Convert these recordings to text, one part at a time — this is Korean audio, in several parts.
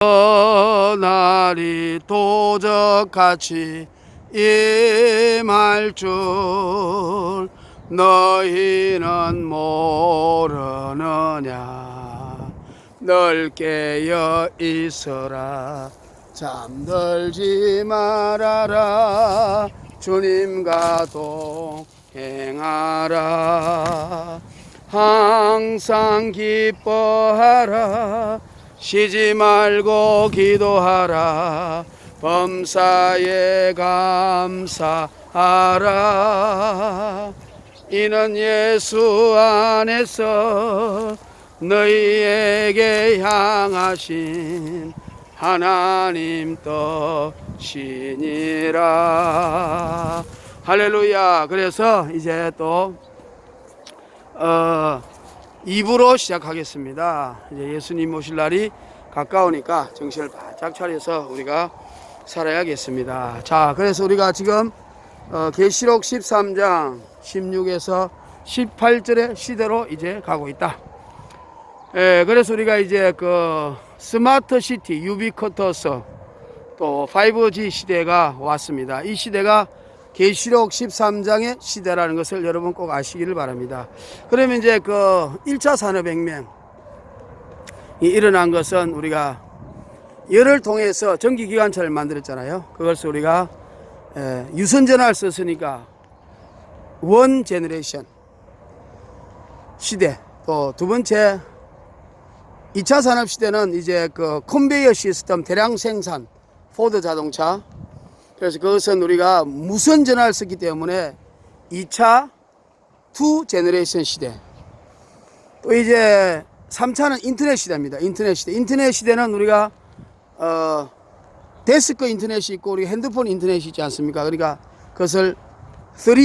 날이 도적같이 임할 줄 너희는 모르느냐. 널 깨어 있어라. 잠들지 말아라. 주님과 동행하라. 항상 기뻐하라. 쉬지 말고 기도하라. 범사에 감사하라. 이는 예수 안에서 너희에게 향하신 하나님 뜻이니라. 할렐루야. 그래서 이제 또 2부로 시작하겠습니다. 이제 예수님 오실 날이 가까우니까 정신을 바짝 차려서 우리가 살아야겠습니다. 자, 그래서 우리가 지금 계시록 13장 16에서 18절의 시대로 이제 가고 있다. 그래서 우리가 이제 그 스마트 시티, 유비쿼터스, 또 5G 시대가 왔습니다. 이 시대가 계시록 13장의 시대라는 것을 여러분 꼭 아시기를 바랍니다. 그러면 이제 그 1차 산업혁명이 일어난 것은 우리가 열을 통해서 전기기관차를 만들었잖아요. 그것을 우리가 유선전화를 썼으니까 원 제너레이션 시대. 또 두 번째 2차 산업시대는 이제 그 컨베이어 시스템 대량 생산, 포드 자동차. 그래서 그것은 우리가 무선 전화를 썼기 때문에 2차 투 제너레이션 시대. 또 이제 3차는 인터넷 시대입니다. 인터넷 시대. 인터넷 시대는 우리가 데스크 인터넷이 있고 우리 핸드폰 인터넷이 있지 않습니까? 그러니까 그것을 3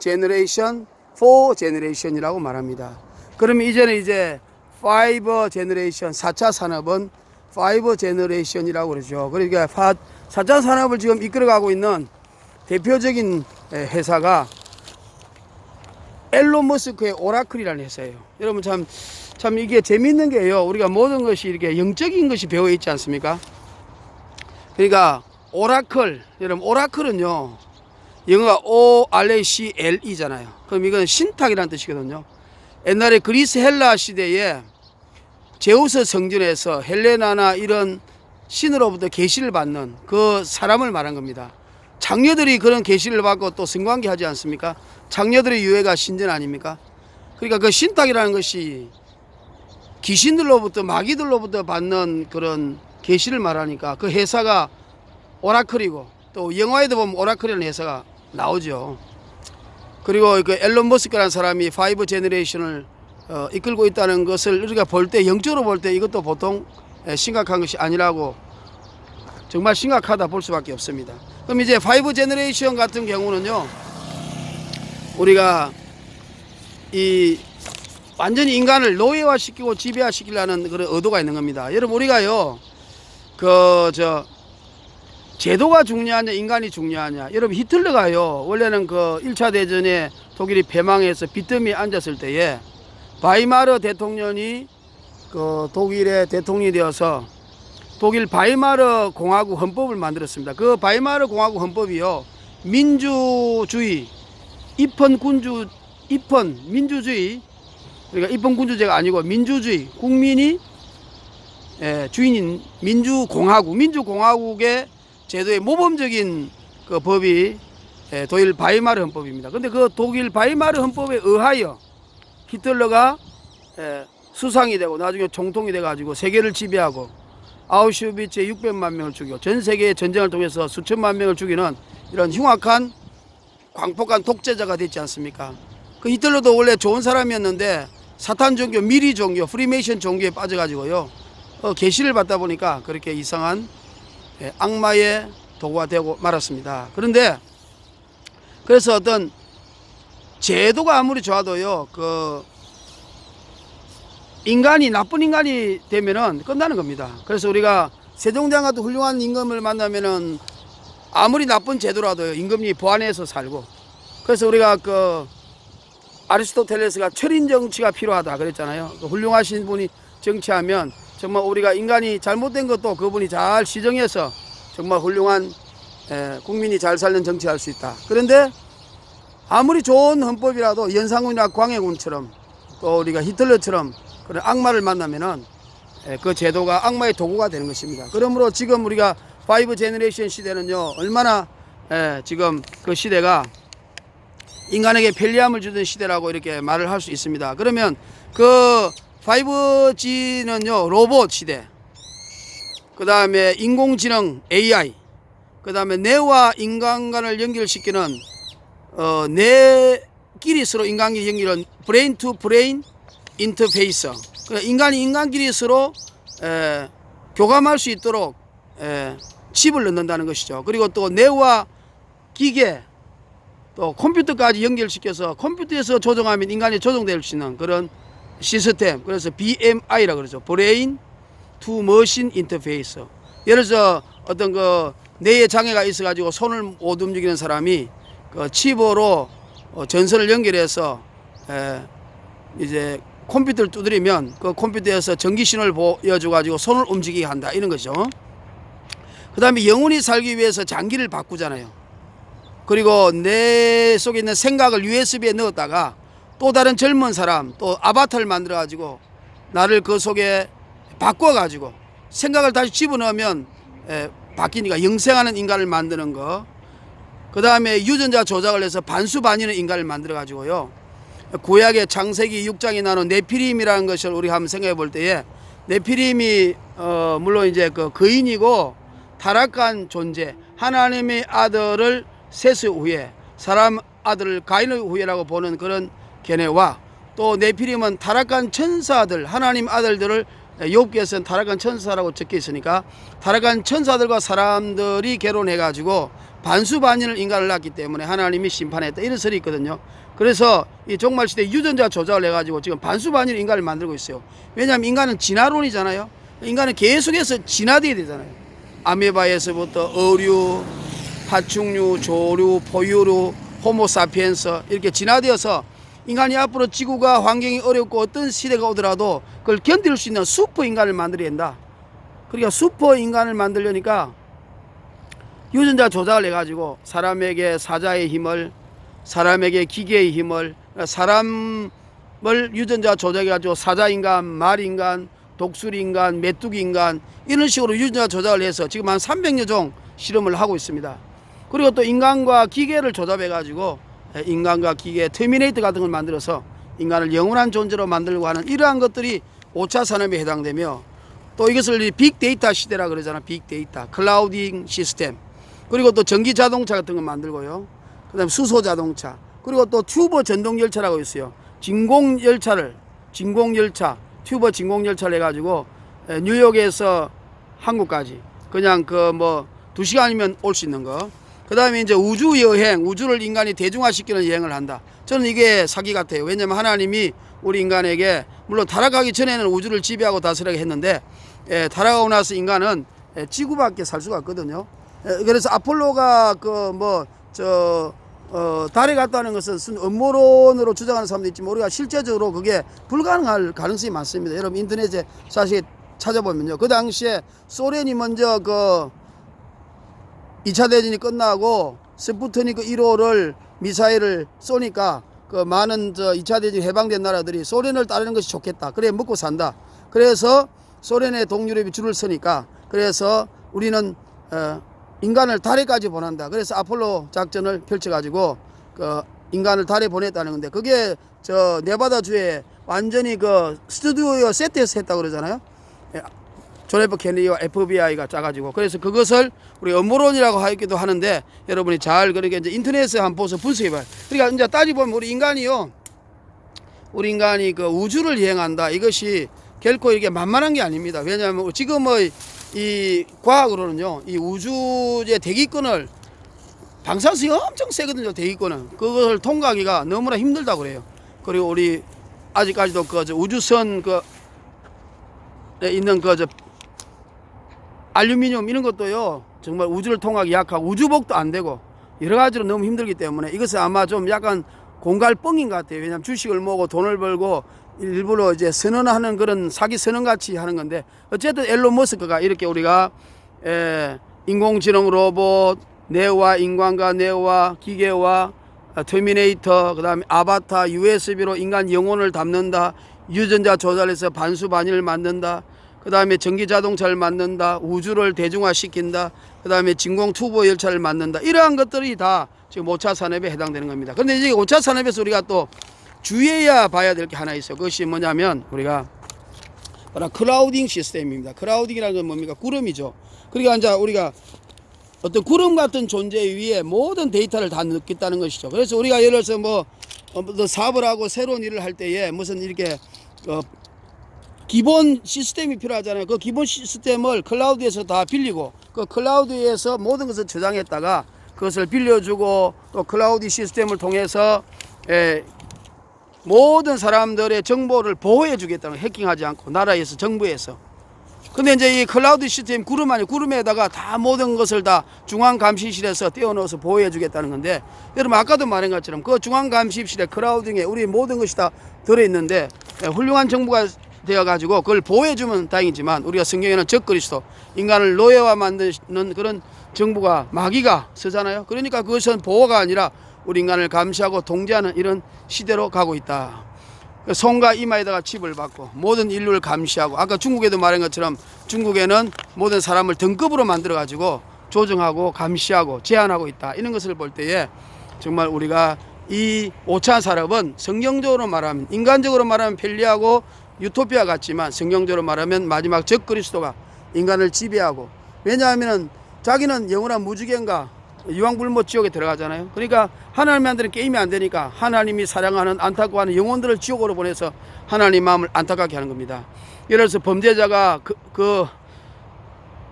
제너레이션, 4 제너레이션이라고 말합니다. 그러면 이제는 이제 5 제너레이션, 4차 산업은 5 제너레이션이라고 그러죠. 그러니까 4차 산업을 지금 이끌어가고 있는 대표적인 회사가 앨런 머스크의 오라클이라는 회사예요. 여러분 참 이게 재밌는 게요. 우리가 모든 것이 이렇게 영적인 것이 배어 있지 않습니까? 그러니까 오라클, 여러분 오라클은요, 영어가 ORACLE잖아요. 그럼 이건 신탁이라는 뜻이거든요. 옛날에 그리스 헬라 시대에 제우스 성전에서 헬레나나 이런 신으로부터 계시를 받는 그 사람을 말한 겁니다. 장녀들이 그런 계시를 받고 또 성관계 하지 않습니까? 장녀들의 유해가 신전 아닙니까? 그러니까 그 신탁이라는 것이 귀신들로부터, 마귀들로부터 받는 그런 계시를 말하니까 그 회사가 오라클이고, 또 영화에도 보면 오라클이라는 회사가 나오죠. 그리고 그 앨런 머스크라는 사람이 5 제너레이션을 이끌고 있다는 것을 우리가 볼 때, 영적으로 볼 때 이것도 보통 심각한 것이 아니라고, 정말 심각하다 볼 수밖에 없습니다. 그럼 이제 5 제너레이션 같은 경우는요, 우리가 이 완전히 인간을 노예화시키고 지배화시키려는 그런 의도가 있는 겁니다. 여러분 우리가요, 제도가 중요하냐 인간이 중요하냐. 여러분 히틀러가요, 원래는 그 1차 대전에 독일이 패망해서 빚더미에 앉았을 때에 바이마르 대통령이 그 독일의 대통령이 되어서 독일 바이마르 공화국 헌법을 만들었습니다. 그 바이마르 공화국 헌법이요, 민주주의, 민주주의, 그러니까 입헌군주제가 아니고 민주주의, 국민이 주인인 민주공화국의 제도의 모범적인 그 법이 독일 바이마르 헌법입니다. 근데 그 독일 바이마르 헌법에 의하여 히틀러가 수상이 되고 나중에 총통이 돼 가지고 세계를 지배하고 아우슈비츠에 600만 명을 죽이고 전 세계의 전쟁을 통해서 수천만 명을 죽이는 이런 흉악한 광폭한 독재자가 됐지 않습니까? 그 히틀러도 원래 좋은 사람이었는데 사탄 종교, 미리 종교, 프리메이션 종교에 빠져가지고요, 계시를 받다 보니까 그렇게 이상한 악마의 도구가 되고 말았습니다. 그런데 그래서 어떤 제도가 아무리 좋아도요, 그 인간이 나쁜 인간이 되면은 끝나는 겁니다. 그래서 우리가 세종장 같은 훌륭한 임금을 만나면은 아무리 나쁜 제도라도 임금이 보안해서 살고, 그래서 우리가 그 아리스토텔레스가 철인 정치가 필요하다 그랬잖아요. 그 훌륭하신 분이 정치하면 정말 우리가 인간이 잘못된 것도 그분이 잘 시정해서 정말 훌륭한 국민이 잘 살는 정치할 수 있다. 그런데 아무리 좋은 헌법이라도 연산군이나 광해군처럼 또 우리가 히틀러처럼 그런 악마를 만나면은 그 제도가 악마의 도구가 되는 것입니다. 그러므로 지금 우리가 5 제너레이션 시대는요, 얼마나 지금 그 시대가 인간에게 편리함을 주던 시대라고 이렇게 말을 할 수 있습니다. 그러면 그 5G는요, 로봇 시대, 그 다음에 인공지능 AI, 그 다음에 뇌와 인간 간을 연결시키는 뇌끼리 서로 인간끼리 연결하는 브레인 투 브레인 인터페이스, 인간이 인간끼리 서로 교감할 수 있도록 칩을 넣는다는 것이죠. 그리고 또 뇌와 기계, 또 컴퓨터까지 연결시켜서 컴퓨터에서 조정하면 인간이 조정될 수 있는 그런 시스템, 그래서 BMI라고 그러죠. 브레인 투 머신 인터페이스. 예를 들어서 어떤 그 뇌에 장애가 있어 가지고 손을 못 움직이는 사람이 그 칩으로 전선을 연결해서 이제 컴퓨터를 두드리면 그 컴퓨터에서 전기 신호를 보여줘 가지고 손을 움직이게 한다, 이런 거죠. 그 다음에 영원히 살기 위해서 장기를 바꾸잖아요. 그리고 내 속에 있는 생각을 USB에 넣었다가 또 다른 젊은 사람, 또 아바타를 만들어 가지고 나를 그 속에 바꿔 가지고 생각을 다시 집어넣으면 바뀌니까 영생하는 인간을 만드는 거. 그 다음에 유전자 조작을 해서 반수반인의 인간을 만들어 가지고요, 구약의 창세기 6장에 나오는 네피림이라는 것을 우리가 한번 생각해 볼 때에, 네피림이 물론 이제 그 거인이고 타락한 존재, 하나님의 아들을 셋 후에 사람 아들을 가인의 후예라고 보는 그런 견해와, 또 네피림은 타락한 천사들, 하나님 아들들을 욥기에서는 타락한 천사라고 적혀 있으니까 타락한 천사들과 사람들이 결혼해 가지고 반수반인을 인간을 낳기 때문에 하나님이 심판했다, 이런 설이 있거든요. 그래서 이 종말시대 유전자 조작을 해가지고 지금 반수반인 인간을 만들고 있어요. 왜냐하면 인간은 진화론이잖아요. 인간은 계속해서 진화돼야 되잖아요. 아메바에서부터 어류, 파충류, 조류, 포유류, 호모사피엔스 이렇게 진화되어서 인간이 앞으로 지구가 환경이 어렵고 어떤 시대가 오더라도 그걸 견딜 수 있는 슈퍼 인간을 만들어야 된다. 그러니까 슈퍼 인간을 만들려니까 유전자 조작을 해가지고 사람에게 사자의 힘을, 사람에게 기계의 힘을, 사람을 유전자 조작해가지고 사자인간, 말인간, 독수리인간, 메뚜기인간 이런 식으로 유전자 조작을 해서 지금 한 300여 종 실험을 하고 있습니다. 그리고 또 인간과 기계를 조잡해가지고 인간과 기계, 터미네이터 같은 걸 만들어서 인간을 영원한 존재로 만들고 하는 이러한 것들이 5차 산업에 해당되며, 또 이것을 빅데이터 시대라 그러잖아. 빅데이터, 클라우딩 시스템, 그리고 또 전기 자동차 같은 거 만들고요. 그 다음에 수소 자동차, 그리고 또 튜버 전동 열차라고 있어요. 진공열차, 튜버 진공열차를 해가지고 뉴욕에서 한국까지 그냥 그 뭐 2시간이면 올 수 있는 거. 그 다음에 이제 우주 여행, 우주를 인간이 대중화시키는 여행을 한다. 저는 이게 사기 같아요. 왜냐면 하나님이 우리 인간에게, 물론 타락하기 전에는 우주를 지배하고 다스리게 했는데, 타락하고 나서 인간은 지구밖에 살 수가 없거든요. 그래서 아폴로가 달에 갔다는 것은 음모론으로 주장하는 사람도 있지만 우리가 실제적으로 그게 불가능할 가능성이 많습니다. 여러분 인터넷에 사실 찾아보면요, 그 당시에 소련이 먼저 그 2차 대전이 끝나고 스푸트니크 1호를 미사일을 쏘니까 그 많은 2차 대전이 해방된 나라들이 소련을 따르는 것이 좋겠다. 그래 먹고 산다. 그래서 소련의 동유럽이 줄을 서니까, 그래서 우리는 인간을 달에까지 보낸다. 그래서 아폴로 작전을 펼쳐가지고 그 인간을 달에 보냈다는 건데, 그게 저 네바다주에 완전히 그 스튜디오에 세트해서 했다고 그러잖아요. 존 F 케네디와 FBI가 짜가지고. 그래서 그것을 우리 음모론이라고 하기도 하는데, 여러분이 잘 그렇게 이제 인터넷에 한번 보서 분석해봐요. 그러니까 이제 따지보면 우리 인간이 그 우주를 여행한다. 이것이 결코 이게 만만한 게 아닙니다. 왜냐하면 지금의 이 과학으로는요, 이 우주의 대기권을, 방사성이 엄청 세거든요. 대기권은 그것을 통과하기가 너무나 힘들다고 그래요. 그리고 우리 아직까지도 그 우주선 있는 알루미늄 이런 것도요, 정말 우주를 통하기 약하고 우주복도 안 되고 여러 가지로 너무 힘들기 때문에 이것은 아마 좀 약간 공갈뻥인 것 같아요. 왜냐하면 주식을 모으고 돈을 벌고 일부러 이제 선언하는 그런 사기 선언 같이 하는 건데, 어쨌든 앨런 머스크가 이렇게 우리가 인공지능 로봇, 네오와 인간과 네오와 기계와 터미네이터, 그 다음에 아바타, USB로 인간 영혼을 담는다, 유전자 조달해서 반수반일 만든다, 그 다음에 전기자동차를 만든다, 우주를 대중화시킨다, 그 다음에 진공투보 열차를 만든다, 이러한 것들이 다 지금 5차 산업에 해당되는 겁니다. 그런데 이제 5차 산업에서 우리가 또 주의해야 봐야 될 게 하나 있어요. 그것이 뭐냐면 우리가 클라우딩 시스템입니다. 클라우딩이라는 건 뭡니까? 구름이죠. 그러니까 이제 우리가 어떤 구름 같은 존재 위에 모든 데이터를 다 넣겠다는 것이죠. 그래서 우리가 예를 들어서 뭐 사업을 하고 새로운 일을 할 때에 무슨 이렇게 기본 시스템이 필요하잖아요. 그 기본 시스템을 클라우드에서 다 빌리고 그 클라우드에서 모든 것을 저장했다가 그것을 빌려주고 또 클라우드 시스템을 통해서 모든 사람들의 정보를 보호해 주겠다는, 해킹하지 않고 나라에서, 정부에서. 근데 이제 이 클라우드 시스템 구름 아니에요. 구름에다가 다 모든 것을 다 중앙감시실에서 떼어넣어서 보호해 주겠다는 건데, 여러분 아까도 말한 것처럼 그 중앙감시실에 클라우딩에 우리 모든 것이 다 들어있는데 훌륭한 정부가 되어가지고 그걸 보호해주면 다행이지만, 우리가 성경에는 적그리스도, 인간을 노예화 만드는 그런 정부가, 마귀가 서잖아요. 그러니까 그것은 보호가 아니라 우리 인간을 감시하고 통제하는 이런 시대로 가고 있다. 손과 이마에다가 칩을 받고 모든 인류를 감시하고, 아까 중국에도 말한 것처럼 중국에는 모든 사람을 등급으로 만들어 가지고 조정하고 감시하고 제한하고 있다. 이런 것을 볼 때에 정말 우리가 이 5차 산업은 성경적으로 말하면, 인간적으로 말하면 편리하고 유토피아 같지만 성경적으로 말하면 마지막 적그리스도가 인간을 지배하고, 왜냐하면 자기는 영원한 무지개인가 유황불못 지옥에 들어가잖아요. 그러니까 하나님한테는 게임이 안 되니까 하나님이 사랑하는, 안타까워하는 영혼들을 지옥으로 보내서 하나님 마음을 안타깝게 하는 겁니다. 예를 들어서 범죄자가 그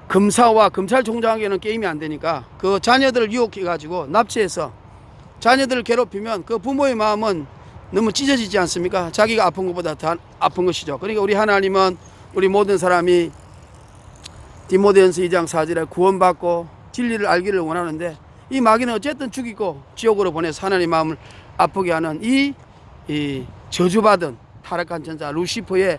검사와 검찰총장에게는 게임이 안 되니까 그 자녀들을 유혹해 가지고 납치해서 자녀들을 괴롭히면 그 부모의 마음은 너무 찢어지지 않습니까? 자기가 아픈 것보다 더 아픈 것이죠. 그러니까 우리 하나님은 우리 모든 사람이 디모데전서 2장 4절에 구원받고 진리를 알기를 원하는데, 이 마귀는 어쨌든 죽이고 지옥으로 보내서 하나님 마음을 아프게 하는 이 저주받은 타락한 천사 루시퍼의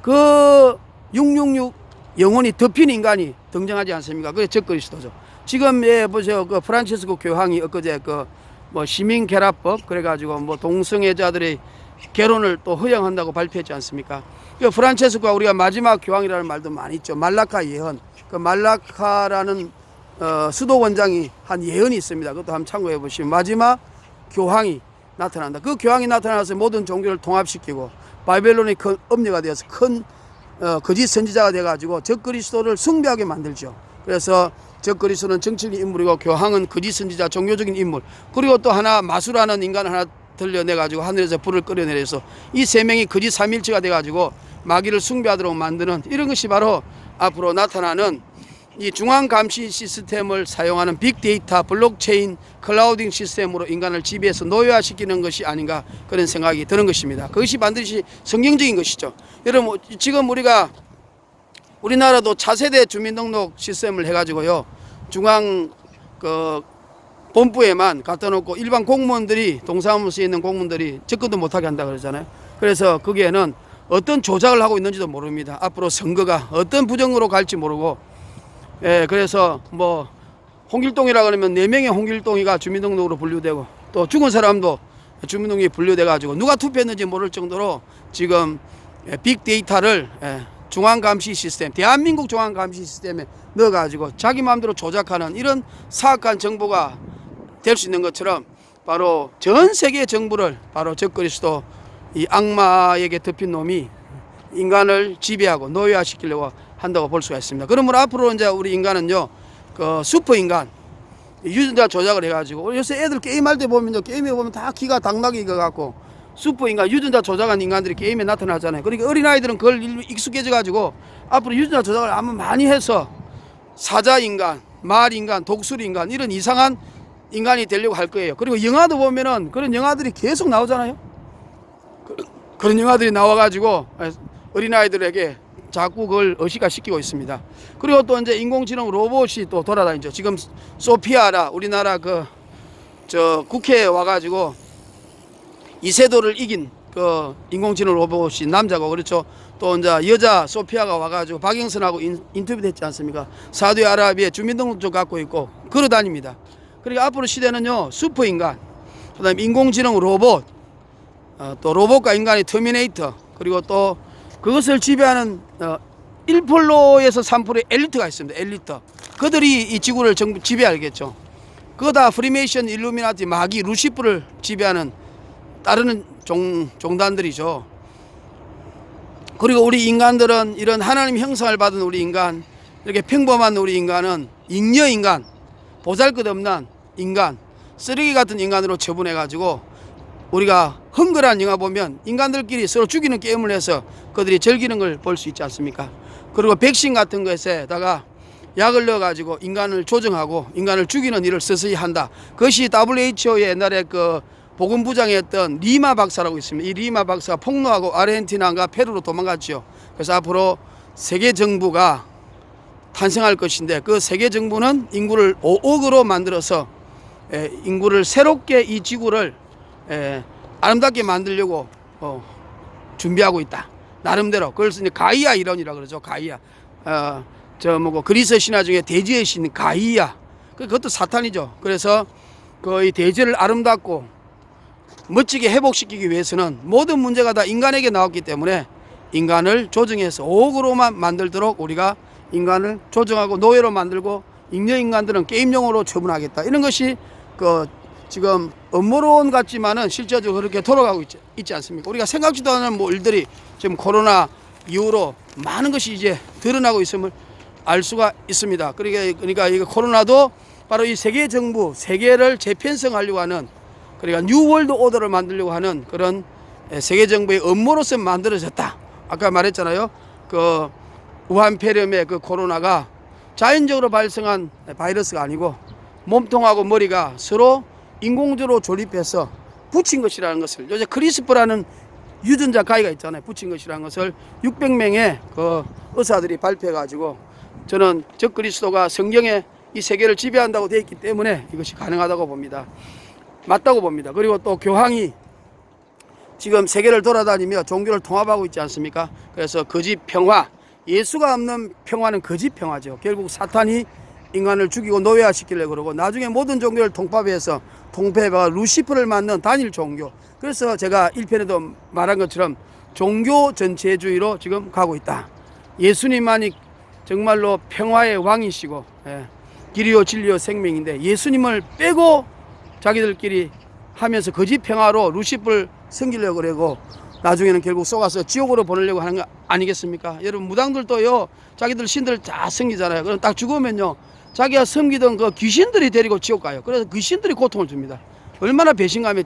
그 666 영혼이 덮인 인간이 등장하지 않습니까? 그게 적그리스도죠. 지금 보세요. 그 프란치스코 교황이 엊그제 뭐 시민 결합법 그래가지고 뭐 동성애자들의 결혼을 또 허용한다고 발표했지 않습니까? 그 프란치스코가 우리가 마지막 교황이라는 말도 많이 있죠. 말라카 예언. 그 말라카라는 수도 원장이 한 예언이 있습니다. 그것도 한번 참고해 보시면 마지막 교황이 나타난다. 그 교황이 나타나서 모든 종교를 통합시키고 바벨론의 큰 엄녀가 되어서 큰 거짓 선지자가 돼가지고 적그리스도를 숭배하게 만들죠. 그래서 적그리스도는 정치적인 인물이고 교황은 거짓 선지자, 종교적인 인물. 그리고 또 하나 마수라는 인간 하나 들려내가지고 하늘에서 불을 끌어내려서 이 세 명이 거짓 삼일체가 돼가지고 마귀를 숭배하도록 만드는, 이런 것이 바로 앞으로 나타나는 이 중앙감시 시스템을 사용하는 빅데이터, 블록체인, 클라우딩 시스템으로 인간을 지배해서 노예화시키는 것이 아닌가, 그런 생각이 드는 것입니다. 그것이 반드시 성경적인 것이죠. 여러분 지금 우리나라도 차세대 주민등록 시스템을 해가지고요, 중앙 본부에만 갖다 놓고 일반 공무원들이, 동사무소에 있는 공무원들이 접근도 못하게 한다 그러잖아요. 그래서 거기에는 어떤 조작을 하고 있는지도 모릅니다. 앞으로 선거가 어떤 부정으로 갈지 모르고, 그래서 뭐 홍길동이라 그러면 4명의 홍길동이가 주민등록으로 분류되고, 또 죽은 사람도 주민등록이 분류돼 가지고 누가 투표했는지 모를 정도로 지금 빅데이터를 중앙감시 시스템, 대한민국 중앙감시 시스템에 넣어 가지고 자기 마음대로 조작하는 이런 사악한 정부가 될 수 있는 것처럼, 바로 전 세계 정부를 바로 적그리스도 이 악마에게 덮인 놈이 인간을 지배하고 노예화시키려고 한다고 볼 수가 있습니다. 그러므로 앞으로 이제 우리 인간은요, 슈퍼 인간, 유전자 조작을 해가지고, 요새 애들 게임할 때 보면요, 게임에 보면 다 기가 당나귀 익어갖고 슈퍼 인간, 유전자 조작한 인간들이 게임에 나타나잖아요. 그러니까 어린아이들은 그걸 익숙해져가지고 앞으로 유전자 조작을 아마 많이 해서 사자 인간, 말 인간, 독수리 인간, 이런 이상한 인간이 되려고 할 거예요. 그리고 영화도 보면은 그런 영화들이 계속 나오잖아요. 그런 영화들이 나와가지고 어린아이들에게 자꾸 그걸 의식화시키고 있습니다. 그리고 또 이제 인공지능 로봇이 또 돌아다니죠. 지금 소피아라, 우리나라 국회에 와가지고 이세돌을 이긴 그 인공지능 로봇이 남자고 그렇죠. 또 이제 여자 소피아가 와가지고 박영선하고 인터뷰 됐지 않습니까? 사우디아라비아 주민등록증 갖고 있고 걸어 다닙니다. 그러니까 앞으로 시대는요 슈퍼인간, 그다음 인공지능 로봇, 또 로봇과 인간의 터미네이터, 그리고 또 그것을 지배하는 1%에서 3%의 엘리트가 있습니다. 엘리트. 그들이 이 지구를 지배하겠죠. 그거 다 프리메이션, 일루미나티, 마귀, 루시프를 지배하는 따르는 종단들이죠. 그리고 우리 인간들은 이런 하나님 형상을 받은 우리 인간, 이렇게 평범한 우리 인간은 잉여 인간, 보잘것없는 인간, 쓰레기 같은 인간으로 처분해 가지고 우리가 헝그란 영화 보면 인간들끼리 서로 죽이는 게임을 해서 그들이 즐기는 걸 볼 수 있지 않습니까? 그리고 백신 같은 것에다가 약을 넣어 가지고 인간을 조정하고 인간을 죽이는 일을 서서히 한다. 그것이 WHO의 옛날에 그 보건부장이었던 리마 박사라고 있습니다. 이 리마 박사가 폭로하고 아르헨티나가 페루로 도망갔죠. 그래서 앞으로 세계 정부가 탄생할 것인데 그 세계 정부는 인구를 5억으로 만들어서 인구를 새롭게 이 지구를 아름답게 만들려고 준비하고 있다. 나름대로. 그걸 이제 가이아 이론이라 그러죠. 가이아. 그리스 신화 중에 대지의 신 가이아. 그것도 사탄이죠. 그래서 그 이 대지를 아름답고 멋지게 회복시키기 위해서는 모든 문제가 다 인간에게 나왔기 때문에 인간을 조정해서 5억으로만 만들도록 우리가 인간을 조정하고 노예로 만들고 잉여 인간들은 게임용으로 처분하겠다. 이런 것이 그 지금 음모론 같지만은 실제적으로 그렇게 돌아가고 있지 않습니까? 우리가 생각지도 않은 뭐 일들이 지금 코로나 이후로 많은 것이 이제 드러나고 있음을 알 수가 있습니다. 그러니까 이 코로나도 바로 이 세계 정부, 세계를 재편성하려고 하는, 그러니까 뉴 월드 오더를 만들려고 하는 그런 세계 정부의 음모로서 만들어졌다. 아까 말했잖아요. 그 우한 폐렴의 그 코로나가 자연적으로 발생한 바이러스가 아니고 몸통하고 머리가 서로 인공적으로 조립해서 붙인 것이라는 것을, 요새 크리스프라는 유전자 가위가 있잖아요. 붙인 것이라는 것을 600명의 그 의사들이 발표해 가지고, 저는 적그리스도가 성경에 이 세계를 지배한다고 되어 있기 때문에 이것이 가능하다고 봅니다. 맞다고 봅니다. 그리고 또 교황이 지금 세계를 돌아다니며 종교를 통합하고 있지 않습니까? 그래서 거짓 평화, 예수가 없는 평화는 거짓 평화죠. 결국 사탄이 인간을 죽이고 노예화시키려고 그러고, 나중에 모든 종교를 통합해서 루시퍼를 만든 단일 종교. 그래서 제가 1편에도 말한 것처럼 종교 전체주의로 지금 가고 있다. 예수님만이 정말로 평화의 왕이시고 길이요 진리요 생명인데, 예수님을 빼고 자기들끼리 하면서 거짓 평화로 루시퍼를 섬기려고 그러고 나중에는 결국 속아서 지옥으로 보내려고 하는 거 아니겠습니까? 여러분, 무당들도요 자기들 신들 다 섬기잖아요. 그럼 딱 죽으면요 자기가 섬기던 그 귀신들이 데리고 지옥 가요. 그래서 귀신들이 고통을 줍니다. 얼마나 배신감에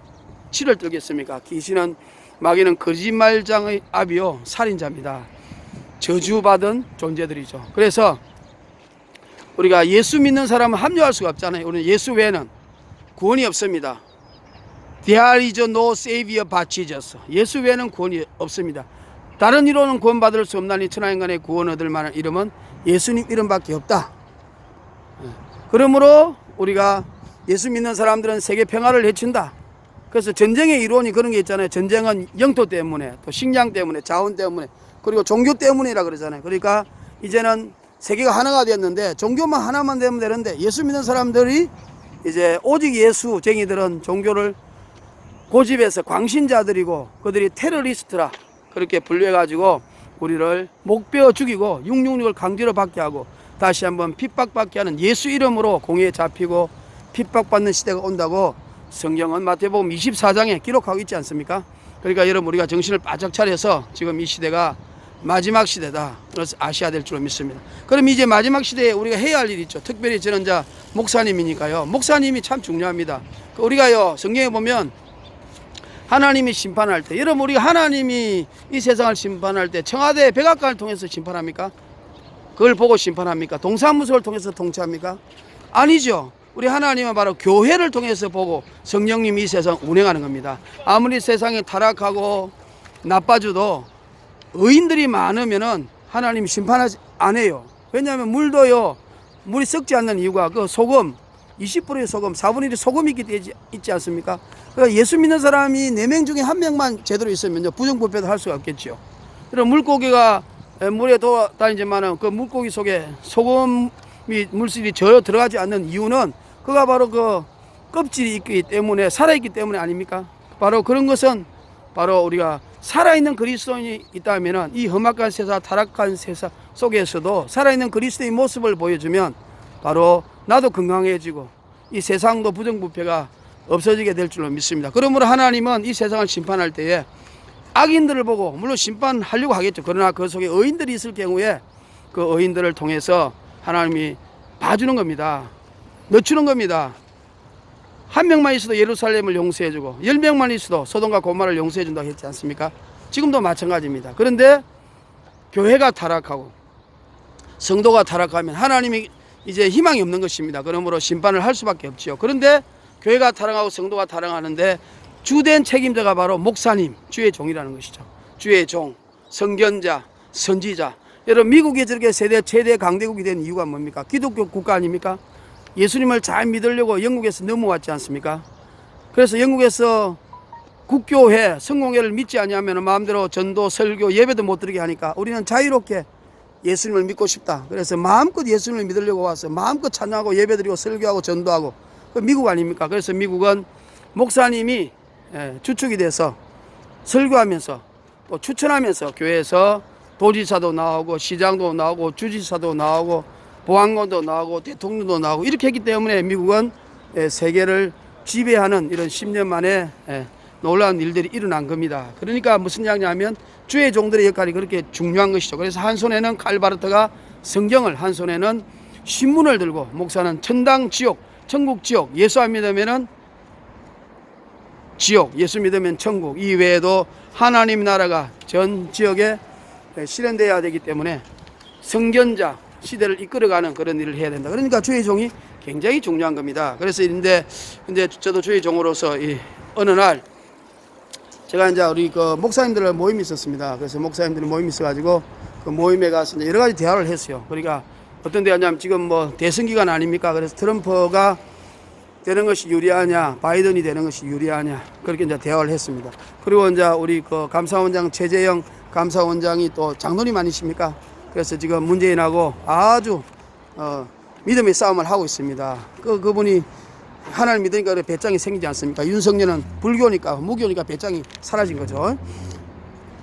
치를 떨겠습니까? 귀신은, 마귀는 거짓말장의 아비요 살인자입니다. 저주받은 존재들이죠. 그래서 우리가 예수 믿는 사람은 합류할 수가 없잖아요. 우리는 예수 외에는 구원이 없습니다. There is no savior but Jesus. 예수 외에는 구원이 없습니다. 다른 이로는 구원받을 수 없나니 천하인간의 구원 얻을 만한 이름은 예수님 이름밖에 없다. 그러므로 우리가 예수 믿는 사람들은 세계 평화를 해친다. 그래서 전쟁의 이론이 그런 게 있잖아요. 전쟁은 영토 때문에, 또 식량 때문에, 자원 때문에, 그리고 종교 때문이라 그러잖아요. 그러니까 이제는 세계가 하나가 되었는데 종교만 하나만 되면 되는데, 예수 믿는 사람들이 이제 오직 예수쟁이들은 종교를 고집해서 광신자들이고 그들이 테러리스트라 그렇게 분류해가지고 우리를 목베어 죽이고 666을 강제로 받게 하고 다시 한번 핍박받게 하는, 예수 이름으로 공에 잡히고 핍박받는 시대가 온다고 성경은 마태복음 24장에 기록하고 있지 않습니까? 그러니까 여러분, 우리가 정신을 바짝 차려서 지금 이 시대가 마지막 시대다. 그래서 아셔야 될 줄로 믿습니다. 그럼 이제 마지막 시대에 우리가 해야 할 일이 있죠. 특별히 저는 목사님이니까요. 목사님이 참 중요합니다. 우리가요 성경에 보면 하나님이 심판할 때, 여러분, 우리가 하나님이 이 세상을 심판할 때 청와대 백악관을 통해서 심판합니까? 그걸 보고 심판합니까? 동사무소를 통해서 통치합니까? 아니죠. 우리 하나님은 바로 교회를 통해서 보고 성령님이 이 세상 운행하는 겁니다. 아무리 세상이 타락하고 나빠져도 의인들이 많으면은 하나님이 심판하지 안 해요. 왜냐하면 물이 썩지 않는 이유가 그 소금, 20%의 소금, 4분의 1이 소금이 있지 않습니까? 그러니까 예수 믿는 사람이 4명 중에 1명만 제대로 있으면요, 부정부패도 할 수가 없겠죠. 그럼 물고기가 물에 돌아다니지만은 그 물고기 속에 소금이 물질이 전혀 들어가지 않는 이유는 그가 바로 그 껍질이 있기 때문에, 살아있기 때문에 아닙니까? 바로 그런 것은 바로 우리가 살아있는 그리스도인이 있다면은 이 험악한 세상, 타락한 세상 속에서도 살아있는 그리스도의 모습을 보여주면 바로 나도 건강해지고 이 세상도 부정부패가 없어지게 될 줄로 믿습니다. 그러므로 하나님은 이 세상을 심판할 때에 악인들을 보고 물론 심판하려고 하겠죠. 그러나 그 속에 의인들이 있을 경우에 그 의인들을 통해서 하나님이 봐주는 겁니다. 늦추는 겁니다. 한 명만 있어도 예루살렘을 용서해주고 10명만 있어도 소돔과 고모라를 용서해준다고 했지 않습니까? 지금도 마찬가지입니다. 그런데 교회가 타락하고 성도가 타락하면 하나님이 이제 희망이 없는 것입니다. 그러므로 심판을 할 수밖에 없지요. 그런데 교회가 타락하고 성도가 타락하는데 주된 책임자가 바로 목사님, 주의 종이라는 것이죠. 주의 종, 선견자, 선지자. 여러분, 미국이 저렇게 세계 최대 강대국이 된 이유가 뭡니까? 기독교 국가 아닙니까? 예수님을 잘 믿으려고 영국에서 넘어왔지 않습니까? 그래서 영국에서 국교회, 성공회를 믿지 않으면 마음대로 전도, 설교, 예배도 못 드리게 하니까 우리는 자유롭게 예수님을 믿고 싶다. 그래서 마음껏 예수님을 믿으려고 와서 마음껏 찬양하고 예배드리고 설교하고 전도하고, 그 미국 아닙니까? 그래서 미국은 목사님이 주축이 돼서 설교하면서 또 추천하면서 교회에서 도지사도 나오고 시장도 나오고 주지사도 나오고 보안관도 나오고 대통령도 나오고 이렇게 했기 때문에 미국은 세계를 지배하는 이런 10년 만에 놀라운 일들이 일어난 겁니다. 그러니까 무슨 이야기냐면 주의 종들의 역할이 그렇게 중요한 것이죠. 그래서 한 손에는 칼바르트가 성경을, 한 손에는 신문을 들고, 목사는 천당 지옥, 천국 지옥, 예수 안 믿으면은 지옥, 예수 믿으면 천국, 이 외에도 하나님 나라가 전 지역에 실현되어야 되기 때문에 성견자, 시대를 이끌어가는 그런 일을 해야 된다. 그러니까 주의 종이 굉장히 중요한 겁니다. 그래서 근데 저도 주의 종으로서 어느 날 제가 이제 우리 그 목사님들 모임이 있었습니다. 그래서 목사님들 모임이 있어가지고 그 모임에 가서 여러 가지 대화를 했어요. 그러니까 어떤 대화냐면 지금 뭐 대선 기간 아닙니까? 그래서 트럼프가 되는 것이 유리하냐, 바이든이 되는 것이 유리하냐, 그렇게 이제 대화를 했습니다. 그리고 이제 우리 그 감사원장 최재형 감사원장이 또 장로님 아니십니까? 그래서 지금 문재인하고 아주 믿음의 싸움을 하고 있습니다. 그분이 하나님 믿으니까 배짱이 생기지 않습니까? 윤석열은 불교니까, 무교니까 배짱이 사라진 거죠.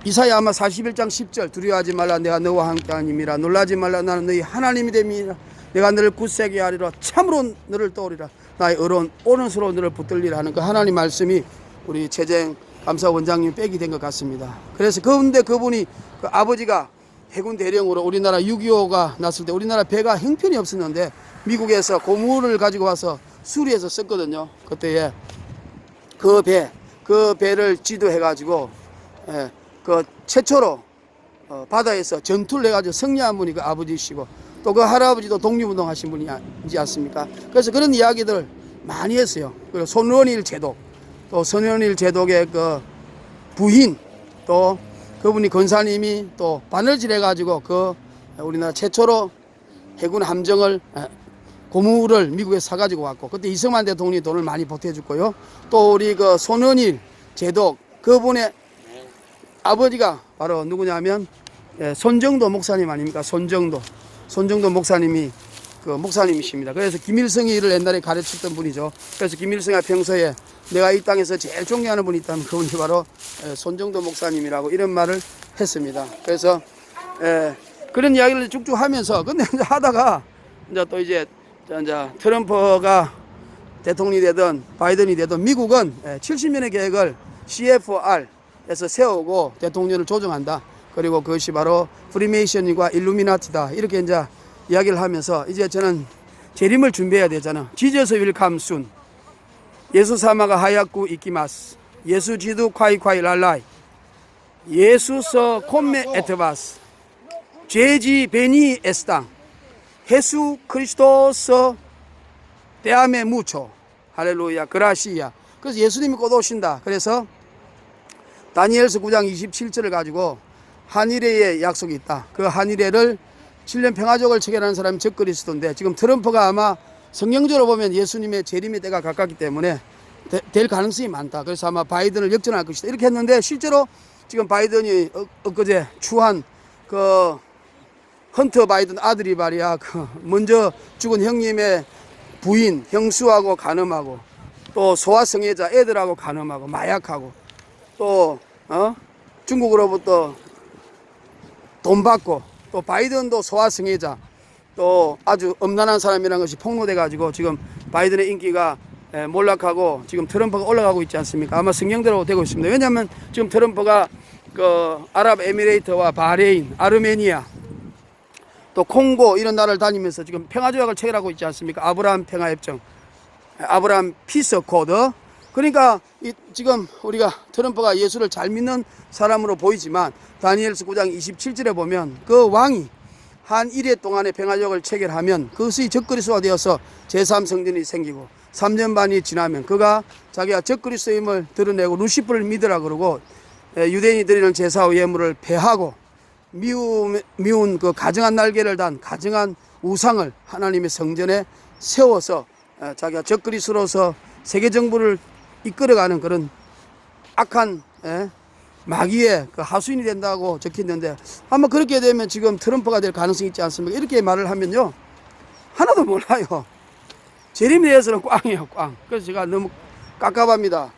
이사야 아마 41장 10절, 두려워하지 말라, 내가 너와 함께하님이라. 놀라지 말라, 나는 너희 하나님이 됨이라. 내가 너를 굳세게 하리라. 참으로 너를 떠오리라. 나의 의로운 오른손으로 너를 붙들리라 하는 그 하나님 말씀이 우리 최재형 감사원장님 빼기 된 것 같습니다. 그래서 그런데 그분이 그 아버지가 해군 대령으로 우리나라 6.25가 났을 때 우리나라 배가 형편이 없었는데 미국에서 고무를 가지고 와서 수리해서 썼거든요. 그때에 그 배를 지도해가지고 그 최초로 바다에서 전투를 해가지고 승리한 분이 그 아버지시고 또 그 할아버지도 독립운동 하신 분이지 않습니까? 그래서 그런 이야기들 많이 했어요. 그리고 손원일 제독, 또 손원일 제독의 그 부인, 또 그분이 권사님이 또 바늘질 해가지고 그 우리나라 최초로 해군 함정을 고무를 미국에 사가지고 왔고, 그때 이승만 대통령이 돈을 많이 보태줬고요. 또 우리 그 손원일 제독, 그분의 아버지가 바로 누구냐면 손정도 목사님 아닙니까? 손정도 목사님이 그 목사님이십니다. 그래서 김일성이를 옛날에 가르쳤던 분이죠. 그래서 김일성이 평소에 내가 이 땅에서 제일 존경하는 분이 있다면 그분이 바로 손정도 목사님이라고 이런 말을 했습니다. 그래서 그런 이야기를 쭉쭉 하면서 근데 이제 하다가 이제 트럼프가 대통령이 되든 바이든이 되든 미국은 70년의 계획을 CFR에서 세우고 대통령을 조정한다. 그리고 그것이 바로 프리메이션과 일루미나티다. 이렇게 이제 이야기를 하면서 이제 저는 재림을 준비해야 되잖아. 지저스 윌캄 순. 예수 사마가 하얗고 이키마스. 예수 지두 콰이콰이 랄라이. 예수서 콤메 에트바스. 제지 베니 에스당. 예수 크리스토스 대함에 무초. 할렐루야 그라시야. 그래서 예수님이 곧 오신다. 그래서 다니엘서 9장 27절을 가지고 한일회의 약속이 있다. 그 한일회를 7년 평화적을 체결하는 사람이 적그리스도인데 지금 트럼프가 아마 성경적으로 보면 예수님의 재림의 때가 가깝기 때문에 될 가능성이 많다. 그래서 아마 바이든을 역전할 것이다. 이렇게 했는데 실제로 지금 바이든이 엊그제 추한 그 헌터 바이든 아들이 말이야 그 먼저 죽은 형님의 부인 형수하고 간음하고 또 소아성애자 애들하고 간음하고 마약하고 또 중국으로부터 돈 받고 또 바이든도 소아성애자 또 아주 엄난한 사람이라는 것이 폭로돼 가지고 지금 바이든의 인기가 몰락하고 지금 트럼프가 올라가고 있지 않습니까? 아마 성경대로 되고 있습니다. 왜냐하면 지금 트럼프가 그 아랍에미레이트와 바레인, 아르메니아 또 콩고 이런 나라를 다니면서 지금 평화조약을 체결하고 있지 않습니까? 아브라함 평화협정, 아브라함 피스 코드. 그러니까 지금 우리가 트럼프가 예수를 잘 믿는 사람으로 보이지만 다니엘서 9장 27절에 보면 그 왕이 한 1회 동안의 평화조약을 체결하면 그것이 적그리스도가 되어서 제3성전이 생기고 3년 반이 지나면 그가 자기가 적그리스도임을 드러내고 루시퍼를 믿으라 그러고 유대인이 드리는 제사와 예물을 폐하고 미운 그 가증한 날개를 단 가증한 우상을 하나님의 성전에 세워서 자기가 적그리스도로서 세계 정부를 이끌어가는 그런 악한 마귀의 그 하수인이 된다고 적혀있는데 아마 그렇게 되면 지금 트럼프가 될 가능성이 있지 않습니까? 이렇게 말을 하면요 하나도 몰라요. 재림에 대해서는 꽝이에요, 꽝. 그래서 제가 너무 깝깝합니다.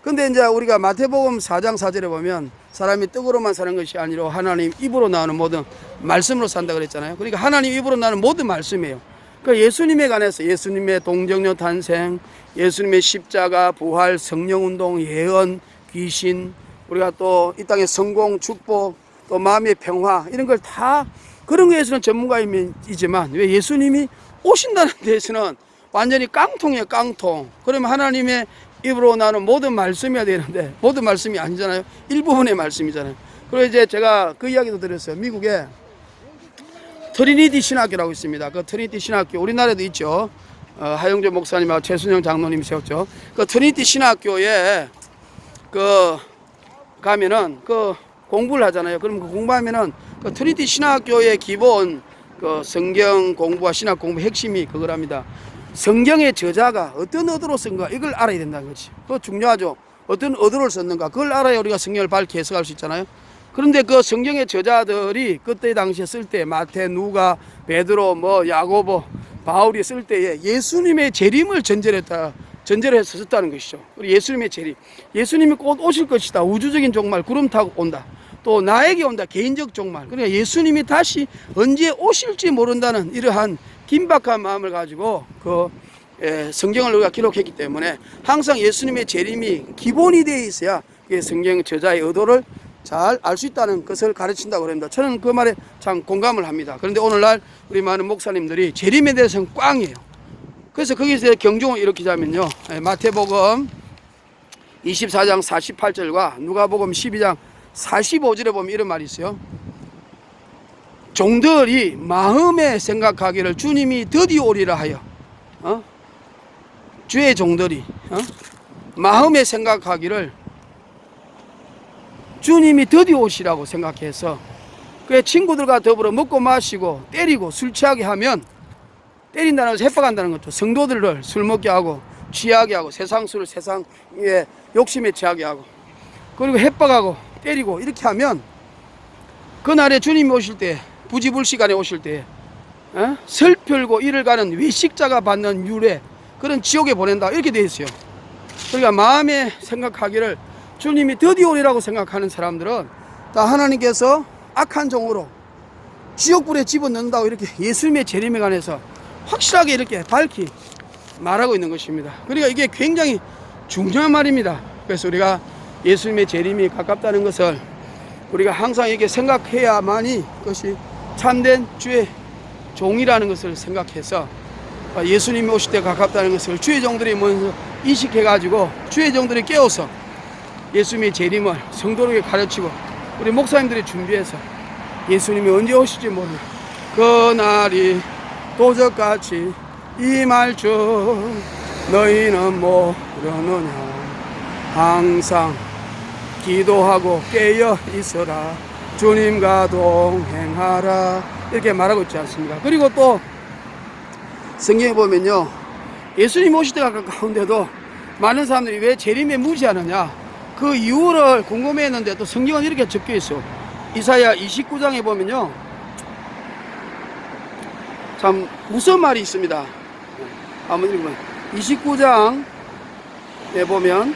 근데 이제 우리가 마태복음 4장 4절에 보면 사람이 떡으로만 사는 것이 아니라 하나님 입으로 나오는 모든 말씀으로 산다 그랬잖아요. 그러니까 하나님 입으로 나오는 모든 말씀이에요. 그러니까 예수님에 관해서 예수님의 동정녀 탄생, 예수님의 십자가, 부활, 성령운동, 예언, 귀신, 우리가 또 이 땅의 성공, 축복, 또 마음의 평화 이런 걸 다 그런 거에서는 전문가이지만 왜 예수님이 오신다는 데에서는 완전히 깡통이에요, 깡통. 그러면 하나님의 입으로 나오는 모든 말씀이어야 되는데 모든 말씀이 아니잖아요. 일부분의 말씀이잖아요. 그리고 이제 제가 그 이야기도 드렸어요. 미국에 트리니티 신학교라고 있습니다. 그 트리니티 신학교 우리나라에도 있죠. 하영조 목사님하고 최순영 장로님이 세웠죠. 그 트리니티 신학교에 그 가면은 그 공부를 하잖아요. 그럼 그 공부하면은 그 트리니티 신학교의 기본 그 성경 공부와 신학 공부 핵심이 그거랍니다. 성경의 저자가 어떤 의도로 쓴가 이걸 알아야 된다는 거지. 그거 중요하죠. 어떤 의도를 썼는가 그걸 알아야 우리가 성경을 밝게 해석할 수 있잖아요. 그런데 그 성경의 저자들이 그때 당시에 쓸 때 마태, 누가, 베드로, 야고보, 바울이 쓸 때에 예수님의 재림을 전제해서 썼다는 것이죠. 예수님의 재림, 예수님이 곧 오실 것이다. 우주적인 종말 구름 타고 온다. 또 나에게 온다. 개인적 종말. 그러니까 예수님이 다시 언제 오실지 모른다는 이러한 긴박한 마음을 가지고 그 성경을 우리가 기록했기 때문에 항상 예수님의 재림이 기본이 되어 있어야 성경 저자의 의도를 잘 알 수 있다는 것을 가르친다고 합니다. 저는 그 말에 참 공감을 합니다. 그런데 오늘날 우리 많은 목사님들이 재림에 대해서는 꽝이에요. 그래서 거기서 경종을 일으키자면요, 마태복음 24장 48절과 누가복음 12장 45절에 보면 이런 말이 있어요. 종들이 마음에 생각하기를 주님이 드디어 오리라 하여 주의 종들이 마음에 생각하기를 주님이 드디어 오시라고 생각해서 그 친구들과 더불어 먹고 마시고 때리고 술 취하게 하면 때린다는 것은 협박한다는 거죠. 성도들을 술 먹게 하고 취하게 하고 세상 술을 세상의 욕심에 취하게 하고 그리고 협박하고 때리고 이렇게 하면 그날에 주님이 오실 때 부지불 시간에 오실 때 슬플고 이를 가는 외식자가 받는 유래 그런 지옥에 보낸다 이렇게 되어 있어요. 그러니까 마음에 생각하기를 주님이 드디어 오리라고 생각하는 사람들은 다 하나님께서 악한 종으로 지옥불에 집어넣는다고 이렇게 예수님의 재림에 관해서 확실하게 이렇게 밝히 말하고 있는 것입니다. 그러니까 이게 굉장히 중요한 말입니다. 그래서 우리가 예수님의 재림이 가깝다는 것을 우리가 항상 이렇게 생각해야만이 그것이 참된 주의 종이라는 것을 생각해서 예수님이 오실 때 가깝다는 것을 주의 종들이 먼저 인식해가지고 주의 종들이 깨워서 예수님의 재림을 성도에게 가르치고 우리 목사님들이 준비해서 예수님이 언제 오실지 모르는 그날이 도적같이 임할 줄 너희는 모르느냐 항상 기도하고 깨어 있어라 주님과 동행하라 이렇게 말하고 있지 않습니까? 그리고 또 성경에 보면요 예수님 오실 때가 가까운데도 많은 사람들이 왜 재림에 무시하느냐, 그 이유를 궁금해했는데 또 성경은 이렇게 적혀 있어. 이사야 29장에 보면요, 참 무서운 말이 있습니다. 한번 읽어보면 29장에 보면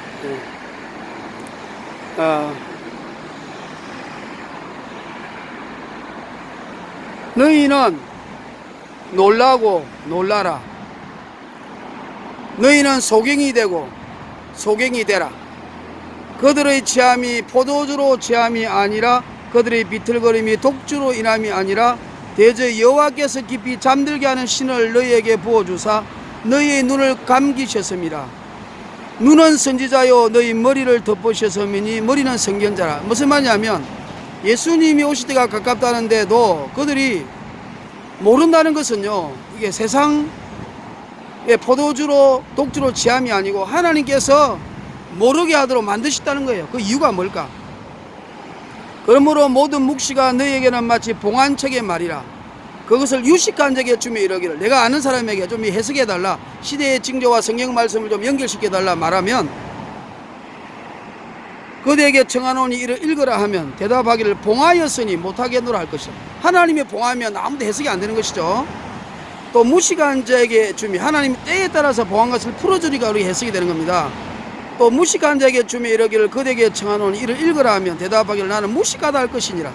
너희는 놀라고 놀라라. 너희는 소경이 되고 소경이 되라. 그들의 취함이 포도주로 취함이 아니라 그들의 비틀거림이 독주로 인함이 아니라 대저 여호와께서 깊이 잠들게 하는 신을 너희에게 부어주사 너희의 눈을 감기셨습니다. 눈은 선지자요 너희 머리를 덮으셨음이니 머리는 선견자라. 무슨 말이냐면 예수님이 오실 때가 가깝다는데도 그들이 모른다는 것은요, 이게 세상의 포도주로 독주로 취함이 아니고 하나님께서 모르게 하도록 만드셨다는 거예요. 그 이유가 뭘까? 그러므로 모든 묵시가 너희에게는 마치 봉안책의 말이라. 그것을 유식한 자에게 주며 이러기를, 내가 아는 사람에게 좀 해석해달라, 시대의 징조와 성경 말씀을 좀 연결시켜달라 말하면, 그대에게 청하노니 이를 읽으라 하면 대답하기를 봉하였으니 못하겠노라 할 것이다. 하나님의 봉하면 아무도 해석이 안 되는 것이죠. 또 무식한 자에게 주며, 하나님 때에 따라서 봉한 것을 풀어주니까 우리 해석이 되는 겁니다. 또 무식한 자에게 주며 이러기를 그대에게 청하노니 이를 읽으라 하면 대답하기를 나는 무식하다 할 것이니라.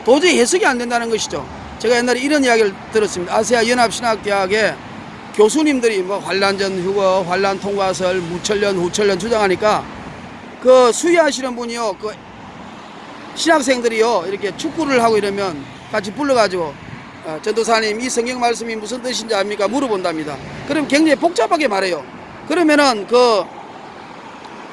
도저히 해석이 안 된다는 것이죠. 제가 옛날에 이런 이야기를 들었습니다. 아시아 연합신학대학에 교수님들이 뭐 환란전 휴거, 환란 통과설, 무천년, 후천년 주장하니까 그 수의하시는 분이요, 그 신학생들이요, 이렇게 축구를 하고 이러면 같이 불러가지고 전도사님 이 성경 말씀이 무슨 뜻인지 압니까? 물어본답니다. 그럼 굉장히 복잡하게 말해요. 그러면은 그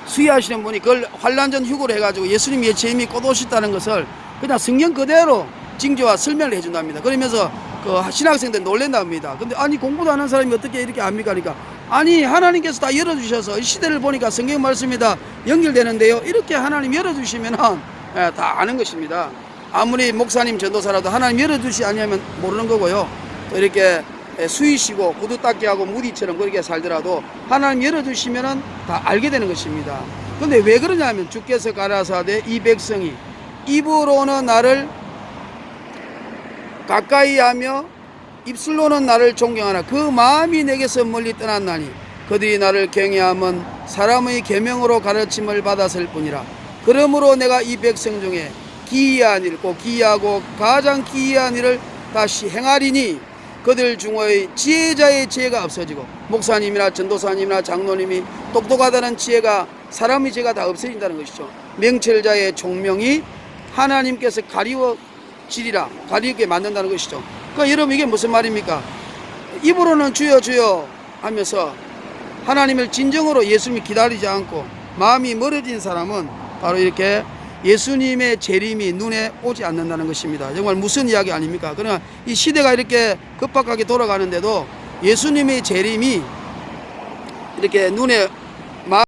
수의하시는 분이 그걸 환란전 휴거를 해가지고 예수님이 재림이 곧 오셨다는 것을 그냥 성경 그대로 징조와 설명을 해준답니다. 그러면서 그 신학생들 놀란답니다. 근데 아니 공부도 안 한 사람이 어떻게 이렇게 압니까? 그러니까 아니 하나님께서 다 열어주셔서 이 시대를 보니까 성경 말씀이 다 연결되는데요, 이렇게 하나님 열어주시면 다 아는 것입니다. 아무리 목사님 전도사라도 하나님 열어주시 아니면 모르는 거고요. 또 이렇게 수이시고 구두 닦기 하고 무디처럼 그렇게 살더라도 하나님 열어주시면 다 알게 되는 것입니다. 근데 왜 그러냐면 주께서 가라사대 이 백성이 입으로는 나를 가까이 하며 입술로는 나를 존경하나 그 마음이 내게서 멀리 떠났나니 그들이 나를 경외함은 사람의 계명으로 가르침을 받았을 뿐이라. 그러므로 내가 이 백성 중에 기이한 일, 꼭 기이하고 가장 기이한 일을 다시 행하리니 그들 중의 지혜자의 지혜가 없어지고 목사님이나 전도사님이나 장로님이 똑똑하다는 지혜가 사람의 지혜가 다 없어진다는 것이죠. 명철자의 총명이 하나님께서 가리워지리라, 가리게 만든다는 것이죠. 그러니까 여러분 이게 무슨 말입니까? 입으로는 주여 주여 하면서 하나님을 진정으로 예수님이 기다리지 않고 마음이 멀어진 사람은 바로 이렇게 예수님의 재림이 눈에 오지 않는다는 것입니다. 정말 무슨 이야기 아닙니까? 그러나 이 시대가 이렇게 급박하게 돌아가는데도 예수님의 재림이 이렇게 눈에